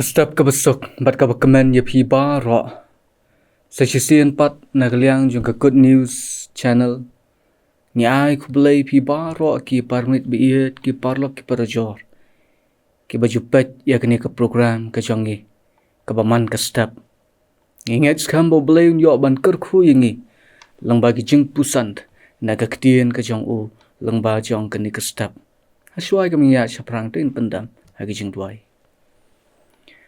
Step ka besok bat ka bakamen ye phi ba ro. Sa sisian pat nagaliang jung ka good news channel. Ni ai ku Blei phi ba ro ki parmit biet ki parlok ki parajor. Ki baju pet ya kini ka program ka jongi. Ka baman ka step. Ingat skam bo Blei Un yo ban kerkhu yingi. Lang bagi jingpuson na Ka Ktien ka jong u lang ba jong kini ka step. Haswai ka miya Shangpliang tin pendam hagi jingdwai.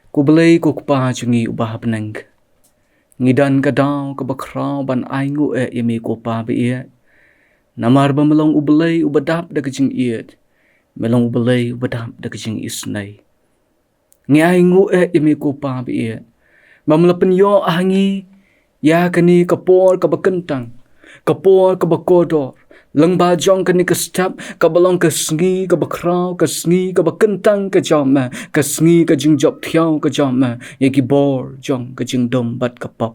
Ku Blei ku pa jungi ubah beneng. Ngidan ka daw ka bakraw ban aingu yemi ku pa biet. Namar ba melong U Blei ubadap da kajing iet. Melong U Blei ubadap da kajing isnai. Ngi aingu yemi ku pa biet. Mamlapen yo ahangi ya kani kapor ka bakentang. Kapor ka bakodor. Lang ba jong kani ka step ka balong ka sngi ka bakraw ka sngi ka bakentang ka jama ka sngi ka jingjop thiaw ka jama yaki bor jong ka jingdom bat ka pop.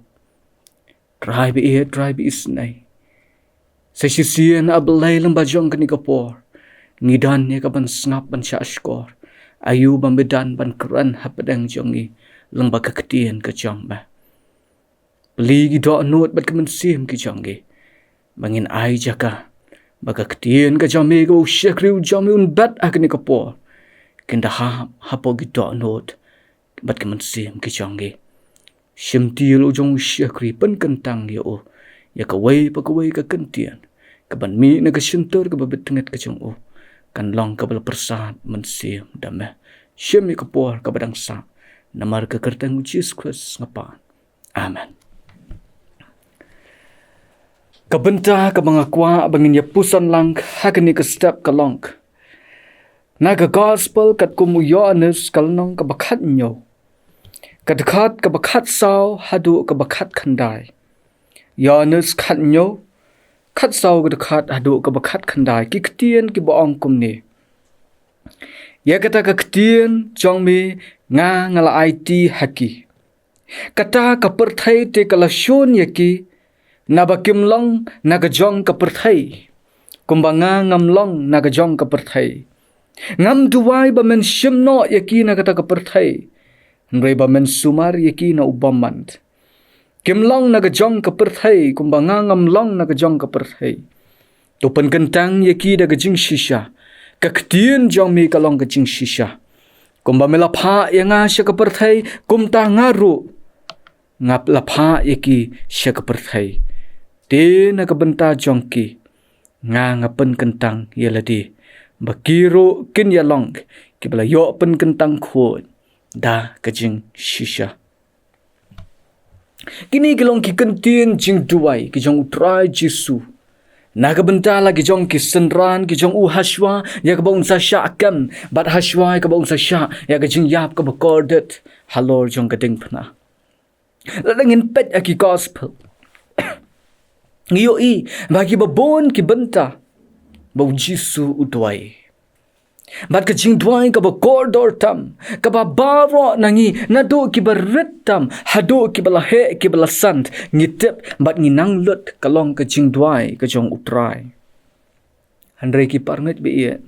Try bi isnai. Sa sisian Blei lang ba jong kani ka por. Ngidan ya ka ban snap ban sya skor. Ayu ban bedan ban kran hapadang jongi lang ba Ka Ktien ka jama. Beli do not bat ka mynsiem ki jongi. Bangin ai jaka. Baka Ktien ka jami ka usyakriw jami un bat akini ka por. Kinda hapo gito anot. Bat ka mynsiem ki jongi. Simtil ujong usyakri pan kentang ya o. Ya kaway pagkaway ka Ktien. Kaban mi na ka sintor ka babitingat ka jong o. Kanlong ka bala persat mynsiem dame. Siyam ya ka por ka badang sa. Namar ka kyrteng U Khrist ngapan. Amen. Kabenta ka mga kwa bangin ya puson lang hakani ka step ka long. Naga gospel kat kumu Ioannis kalnong ka bakat nyo. Kadkat ka bakat saw hadu ka bakat khandai. Ioannis kat nyo. Kat saw kadkat hadu ka bakat khandai. Ki Ktien ki boong kumni. Ya kata Ka Ktien jong mi nga ngala IT haki. Kata ka perthai te kalasyon yaki. Nabakimlong nagajong kaperthai. Kumbanga ngamlong nagajong kaperthai. Ngam duwai ba mynsiem no yaki nagata kaperthai. Nray ba mensumar yaki na ubamand. Kimlong nagajong kaperthai. Kumbanga ngamlong nagajong kaperthai. Tupan kentang yaki nagajing shisha. Ka Ktien jong mi kalong kajing shisha. Kumba melapha yang nga siya kaperthai. Kumta ngaru. Ngap lapha yaki siya kaperthai. Di nakabenta jongki nga ngapen kentang yaladi bakiro kin yalong kibala yo pen kentang khod da kajing shisha kini gilong ki Ktien jing duai ki jong utrai Jisu nakabenta lagi jong ki senran ki jong u haswa ya ka baun sa sha kam bat haswa ka baun sa sha ya ka jing yap ka bakordet halor jong ka ding phna ladangin pet aki gospel Ngiyoi, bagi babon ki benta, ba U Jisu udwai. Bat ka jingdwai ka ba kordor tam, ka ba baro nangi, nado ki ba tam, hado ki ba lahe ki ba lasant, ngitip, bat nginang lut kalong ka jingdwai ka jong utrai. Handray ki parngit biiyan.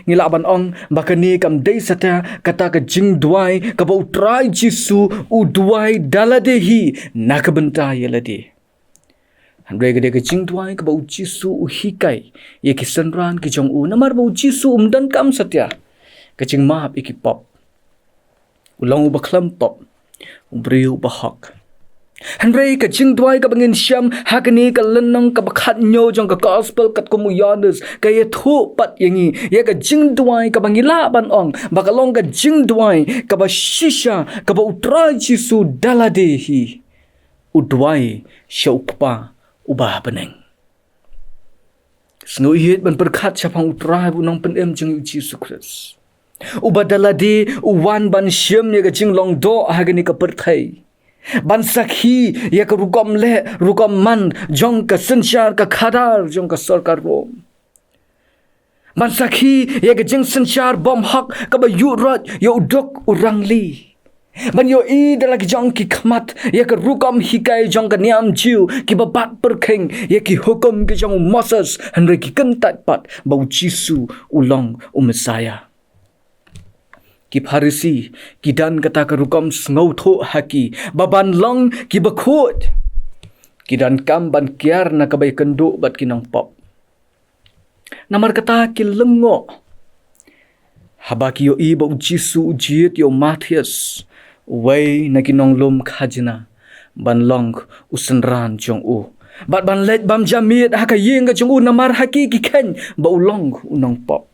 Ngilaban ong baka ni kam day sata kata ka jingdwai ka ba utrai Jisu udwai daladehi nakabenta yaladi. Handray ka jingdwai ka ba U Jisu uhikai ye ki senran ki jong u namar ba U Jisu umdan kam satya ka jing mahap iki pop ulang u baklam pop ubriu bahak. Handray ka jingdwai ka bangin syam hakani ka lenong ka bakat nyo jong ka gospel kat kumu Ioannis ka ye thu pat yangi ye ka jingdwai ka bangilaban ong bakalong ka jingdwai ka ba shisha ka ba utrai Jisu daladehi udwai syaukpa ubah beneng. Snguihit ban berkat siapang utrai bunong penem jeng U Jisu Khrist. Ubadaladi uwan ban syem ya ka jing long do hagani ka perthai. Ban sakhi ya ka rugom le rugom man jong ka sensyar ka khadar jong ka sarkar rom. Ban sakhi ya ka jing sensyar bom hak ka ba yurat ya udok urang li. Ban yo I dalagi jong ki khmat ya ka rugom hikai jong ka niam jiu ki babat perkheng ya ki hukum ki jong Moses henry ki kentat pat ba U Jisu ulong Messiah. ki Pharisi ki dan kata ka rukam sngau tho haki baban long ki bakhot ki dan kam ban kiar na kabay kendo bat kinang pop namar kata ki lengo haba ki yo iba U Jisu ujiet yo Matthias wei na kinong lom khajina ban long usenran jong u bat ban let bam jamit haka yeng ka jong u namar haki ki ken ba ulong unong pop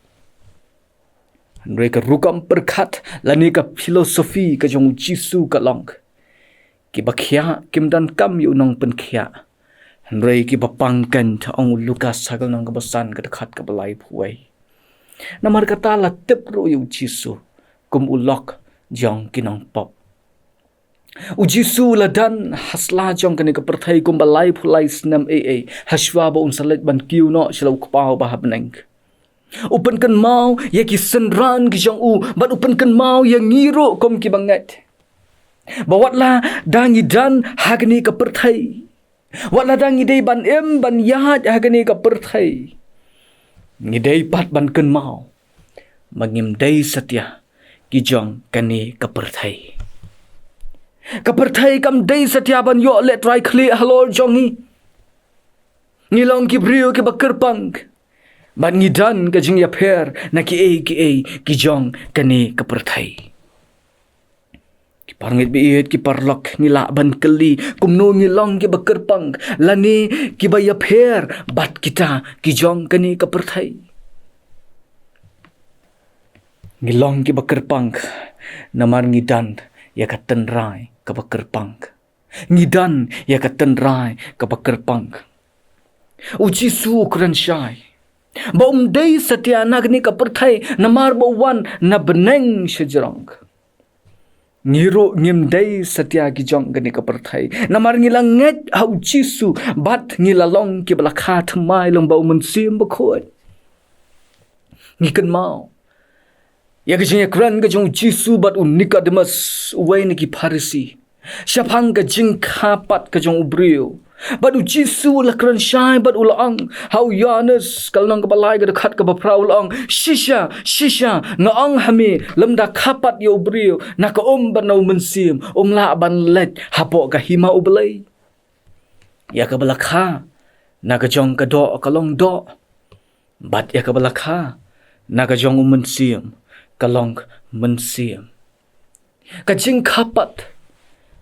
mereka rukam perkat lani ka filosofi ka jong Jisu ka long ki bakhya kim dan kam yu nong pen khya Henry ki bapangkan ta ong Lukas sagal nang kabasan ka dekat ka balai puai namar kata la tip ro yu Jisu kum ulok jong kinong pop U Jisu la dan hasla jong kani ka perthai kum balai phulai snam haswa ba un salet ban kiu no shlau kpau ba habneng upan kan mau ya ki senran ki jong u bat upan kan mau ya ngiro kom ki banget bawatla dangi dan hagni ka perthai watla dangi dei ban ban yahat hagni ka perthai ngidei pat ban kan mau mangim dei satya ki jong kani ka perthai kam dei satya ban yo let try khle halor jongi ngilong ki brio ki bakerpang ban ngidan ka jing ya pher na ki ki jong kani ka perthai ki parngit biit ki parlok ngila ban keli kumno ngilong ki bakerpang lani ki ba ya pher bat kita ki jong kani ka perthai ngilong ki bakerpang namar ngidan ya ka tenrai ka bakerpang ngidan ya ka tenrai ka bakerpang U Jisu kran shai ba dei satya nagni ka perthai namar ba wan na beneng sejrong ngiro ngim dei satya ki jong gani ka perthai namar ngilang nget U Jisu bat ngilalong ki balakha thmai long ba mynsiem ba khot ngikan mau ya kejeng kran ka jong Jisu bat Nicodemus wei ni ki Pharisi syapang ka jing khapat ka jong ubrio bat U Jisu la kran shai bat ulang hau Ioannis kalnang ka balai ka dekat ka baprau ulang shisha ngaang hami lemda khapat yo ubrio na ka ban no mynsiem la ban let hapo ka hima U Blei ya ka balakha na ka jong ka do kalong do bat ya ka balakha na ka jong mynsiem kalong mynsiem ka jing khapat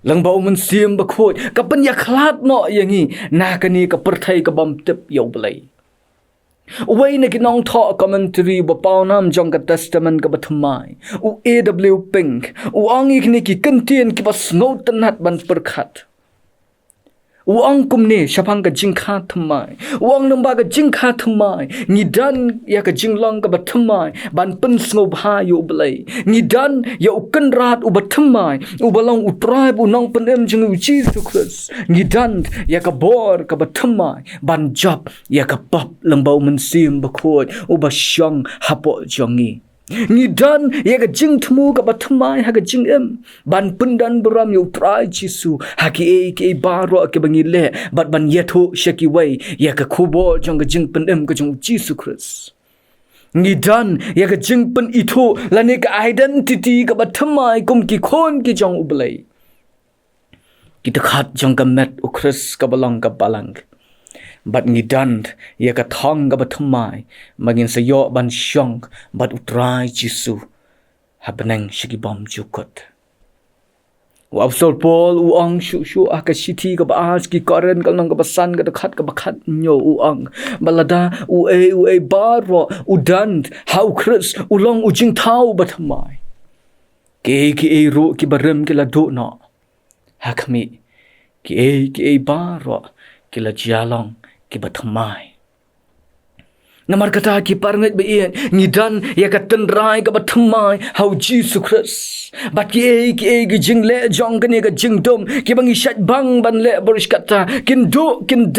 lang ba mynsiem ba khot ka pan ya khlat no yangi na kani ka perthai ka bam tip yo Blei wei na kinong tho commentary ba pawnam jong ka testament ka bathmai AW pink angi kni ki kantien ki bas no tanat ban perkhat Uang kumne syapang ka jingkha thmai uang namba ka jingkha thmai ngidan ya ka jinglong ka bathmai ban pen sngewbha U Blei ngidan ya ukan rat u bathmai u balong u tribe u nong penem jing U Jisu Khrist ngidan ya ka bor ka bathmai ban job ya ka pop lamba mynsiem bakhot u basyong hapo jongi ngidan ya ka jingthmu ka bathmai ha ka jingim ban pendan beram yu trai Jisu haki ke baro ke bangile bat ban yetho shaki wei ya ka khubo jong ka jing penem ka jong Jisu Khrist ngidan ya ka jing pen itho lani ka identity ka bathmai kum ki khon ki jong U Blei kita khat jong ka met U Khrist ka balang ka balang bat ngidan ya ka thong ka bathmai magin sayo ban syong bat utrai Jisu habneng shiki bom jukot wa apostol Paul uang shu ka city ka baas ki karen kal nang ka basan ka khat ka bakhat nyo uang balada u baro udan hau Khrist ulong ujing thau bathmai ki ro ki barem ki la do no hakmi ki baro ki la jalong ki bathmai namar kata ki parnget beien ngidan ya ka tenrai ka bathmai hau Jisu Khrist bat ki jingle jong kani ka jingdom ki bangi shat bang ban le borish kata kin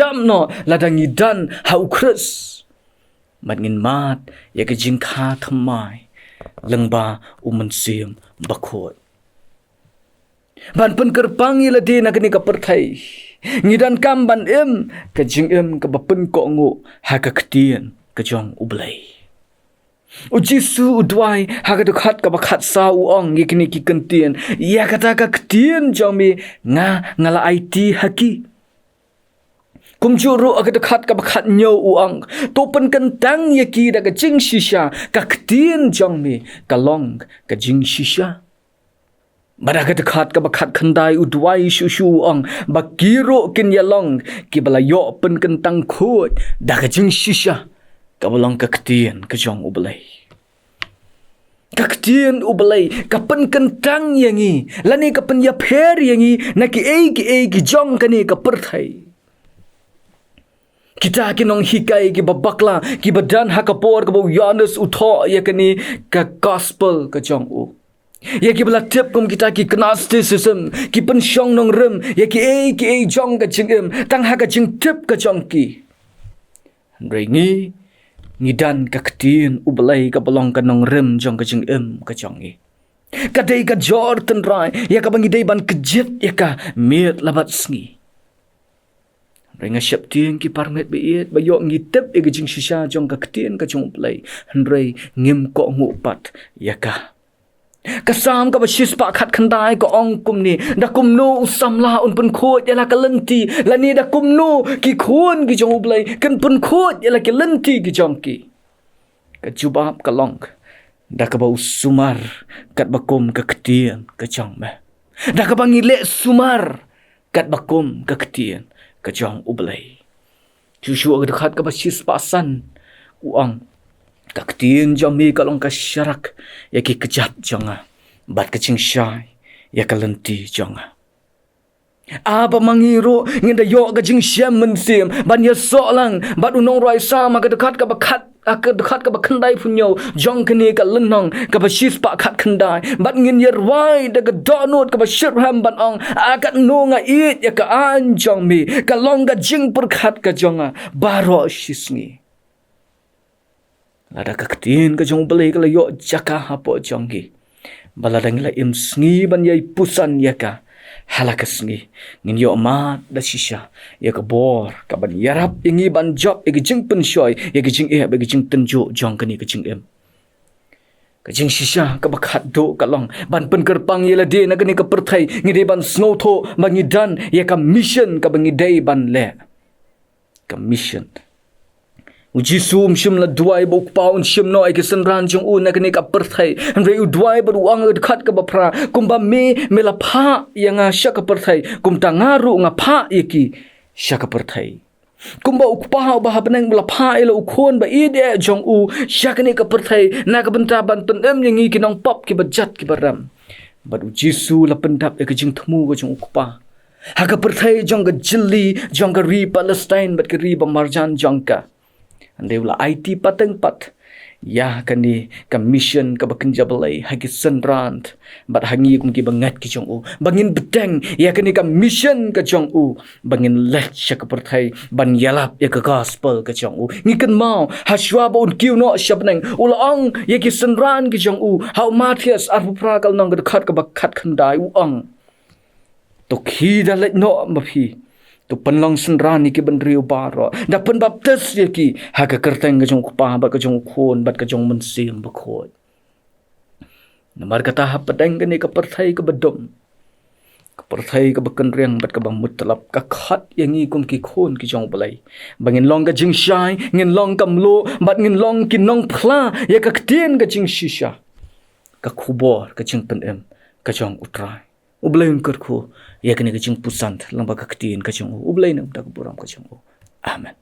dam no ladang ngidan hau Khrist mat ngin mat ya ka jingkha thmai lengba mynsiem bakhot ban pen kerpangi la de na kani ka perthai ngidan kam ban ka jingim ka bapen ko ngo ha ka ktien ka jong U Blei U Jisu udwai haga dekhat ka bakhat sa uang yakini ki kentien ya kata ka ktien jami ngala IT haki kumjuru aga dekhat ka bakhat nyo uang topen kentang yaki daga jing shisha ka ktien jami kalong ka jing shisha Badaga dekhat ka bakhat khandai udwai shushu uang bakiro kin yalong ki balayo pen kentang khut daga jing shisha kabalong ka ktien ka jong U Blei Ka Ktien U Blei kapen kentang yangi lani kapen ya pher yangi na ki ki jong kani ka perthai kita kinong hikai ki babakla ki badan hakapor ka Ioannis utho ya kani ka gospel ka jong U ya ki bala tip kum kita ki gnosticism ki pen shong nong rem ya ki jong ka jingim tang ha ka jing tip ka jong ki rengi Ngidan ka ktien U Blei ka balong ka nong rem jong ka jingim ka jongi. Kadai ka jor tenrai ya ka bangi dai ban kejit ya ka miet labat sngi. Renga syap tieng ki parmet biit bayo ngitep ya ka jing shisha jong ka ktien ka jong U Blei. Henrei ngim ko ngupat ya ka. Kasam ka bashis pa khat khandai ko ong kumni da kumno usamla un pun khot yala ka lenti lani da kumno ki khon ki jong U Blei kan pun khot yala ki lenti ki jong ki ka jubab ka long da ka ba usumar kat bakum ka ktien ka jong me da ka bangi le sumar kat bakum ka ktien ka jong U Blei Shushu aga khat ka bashis pa san uang ka ktien jong mi ka long ka syarak ya ki kejap jonga bat kecing syai ya ka lenti jonga apa mangiro nginda yo ka jing syam mynsiem ban ya so lang bat unong roi sa ma ka dekat ka bakhat ka dekat ka bakhandai punyo jong kene ka lenong ka bashis pa khat khandai bat ngin yer wai da ka donot ka bashirham ban ong akat no nga it ya ka an jong mi ka long ka jing per khat ka jonga baro shisngi Lada ka ktien ka jong Blei ka layo jaka hapo jonggi. Balada ngila sngi ban yai pusan yaka. Halaka sngi. Ngin yo mat da shisha. Yaka bor ka ban iarap ingi ban job yaka jing penshoy. Yaka jing yaka jing tenjo jong kani ka jing Ka jing shisha ka bakhat do ka long. Ban pen kerpang yala de na kani ka perthai. Ngide ban snotho bangi dan yaka mission ka bangi day ban le. Ka mission. U Jisu mynsiem la duai bok paun syem no ai kesenran jong U na kani ka perthai henrei u duai ber uang dekat ka bapra kumba me la pha yanga syak ka perthai kum tangaru nga pha yaki syak ka perthai kumba u pa ba benang la pha ila u khon ba ide jong U syak ni ka perthai na ka benta ban pen yangi kinong pop ki bajat ki baram bad U Jisu la pendap ka jingthmu ka jong U pa ha ka perthai jong ka jilli jong ka ri Palestine bat ka ri ba marjan jong ka Andai ula IT pateng pat. Ya kani ka mission ka bakanja Blei hagi senrant. Bat hangi kum ki bangat ki jong U. Bangin bedeng ya kani ka mission ka jong U. Bangin let sya ka perthai ban yalap ya ka gospel ka jong U. Ngiken mau haswa ba un kiu no syapneng ula ong ya ki senran ki jong U. Hau Matias arpu prakal nong ka dekat ka bakat khandai u ong. Tokhi da let no mapi. Tu penlong senrani ki benriu baro da pen baptis ye ki ha ka kyrteng ka jong pa ba ka jong khon bat ka jong mynsiem ba khot namar kata ha pedeng ni ka perthai ka bedom ka perthai ka bakan riang bat ka bang mutlap ka khat yangi kum ki khon ki jong Blei bangin long ka jing shai ngin long kam lo bat ngin long ki nong phla ya ka ktien ka jing shisha ka khubor ka jing pen ka jong utrai U Blei Un ko ya kene ka jingpuson lang ba ka ktien ka jong U Blei nam ta ka buram ka jong Amen